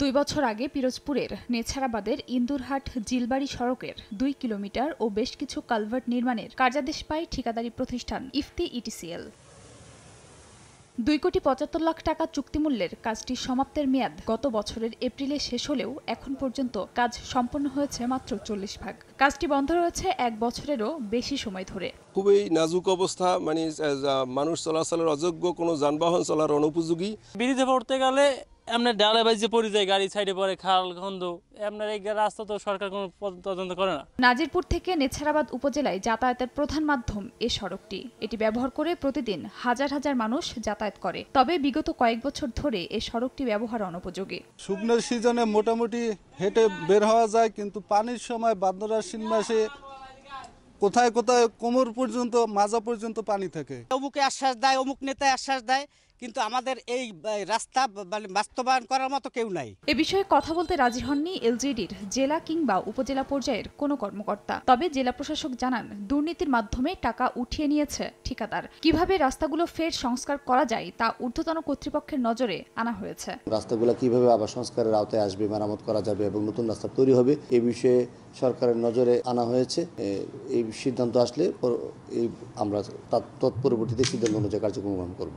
2 বছর আগে পিরোজপুরের নেছারাবাদের ইন্দুরহাট জিলবাড়ি সড়কের 2 কিলোমিটার ও বেশ কিছু কালভার্ট নির্মাণের কার্যাদেশ পায় ঠিকাদারি প্রতিষ্ঠান ইফতি ইটিসিএল। 2,75 লাখ টাকা চুক্তিমূল্যের কাজটি সমাপ্তের মেয়াদ গত বছরের এপ্রিলে শেষ হলেও এখন পর্যন্ত কাজ সম্পন্ন হয়েছে মাত্র 40 ভাগ। কাজটি বন্ধ রয়েছে 1 বছরেরও বেশি সময় ধরে। খুবই নাজুক অবস্থা, মানে মানুষ চলাচলের অযোগ্য, কোনো যানবাহন চলার অনুপযোগী। ব্রিজে পড়তে গেলে আপনার ডালে বাইজে পড়ে যায়, গাড়ি সাইডে পড়ে, খাল খন্দ। আপনার এই রাস্তা তো সরকার কোনো তদন্ত করে না। নাজিরপুর থেকে নেছারাবাদ উপজেলায় যাতায়াতের প্রধান মাধ্যম এ সড়কটি। এটি ব্যবহার করে প্রতিদিন হাজার হাজার মানুষ যাতায়াত করে। তবে বিগত কয়েক বছর ধরে এই সড়কটি ব্যবহার অনুপযোগী। শুকনো সিজনে মোটামুটি হেঁটে বের হওয়া যায়, কিন্তু পানির সময় ভাদ্র আশ্বিন মাসে কোথায় কোথায় কোমর পর্যন্ত, মাজা পর্যন্ত পানি থাকে। অমুকে আশ্বাস দেয়, অমুক নেতায় আশ্বাস দেয়, কিন্তু আমাদের এই রাস্তা বাস্তবায়ন করার মতো কেউ নাই। এ বিষয়ে কথা বলতে রাজি হননি এলজিডির জেলা কিংবা উপজেলা পর্যায়ের কোনো কর্মকর্তা। তবে জেলা প্রশাসক জানান, দুর্নীতির মাধ্যমে টাকা উঠিয়ে নিয়েছে ঠিকাদার। কিভাবে রাস্তাগুলো ফের সংস্কার করা যায় তা ঊর্ধ্বতন কর্তৃপক্ষের নজরে আনা হয়েছে। রাস্তাগুলো কিভাবে আবার সংস্কারের আওতায় আসবে, মেরামত করা যাবে এবং নতুন রাস্তা তৈরি হবে, এই বিষয়ে সরকারের নজরে আনা হয়েছে। এই সিদ্ধান্ত আসলে আমরা তৎপরবর্তীতে সিদ্ধান্ত অনুযায়ী কার্যক্রম গ্রহণ করব।